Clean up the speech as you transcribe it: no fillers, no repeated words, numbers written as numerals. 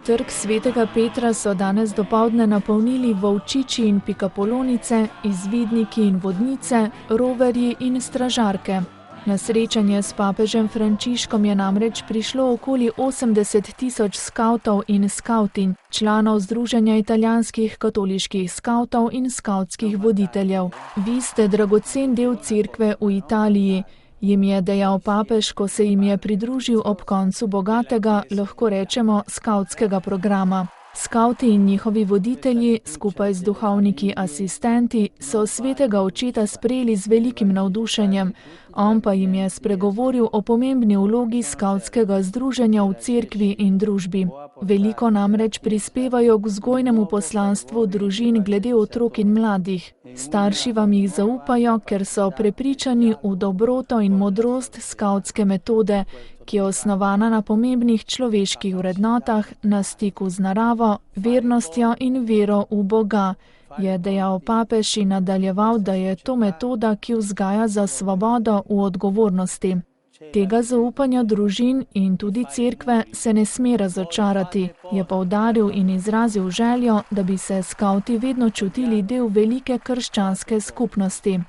Trg Svetega Petra so danes dopoldne napolnili volčiči in pikapolonice, izvidniki in vodnice, roverji in stražarke. Na srečanje s papežem Frančiškom je namreč prišlo okoli 80.000 skavtov in skavtinj, članov Združenja italijanskih katoliških skavtov in skavtskih voditeljev. Vi ste dragocen del cerkve v Italiji, jim je dejal papež, ko se jim je pridružil ob koncu bogatega, lahko rečemo, skavtskega programa. Skavti in njihovi voditelji, skupaj z duhovniki asistenti, so svetega očeta sprejeli z velikim navdušenjem, on pa jim je spregovoril o pomembni vlogi skavtskega združenja v cerkvi in družbi. Veliko namreč prispevajo k vzgojnemu poslanstvu družin glede otrok in mladih. Starši vam jih zaupajo, ker so prepričani v dobroto in modrost skavtske metode, ki je osnovana na pomembnih človeških vrednotah, na stiku z naravo, vernostjo in vero v Boga, je dejal papež in nadaljeval, da je to metoda, ki vzgaja za svobodo v odgovornosti. Tega zaupanja družin in tudi cerkve se ne sme razočarati, je poudaril in izrazil željo, da bi se skavti vedno čutili del velike krščanske skupnosti.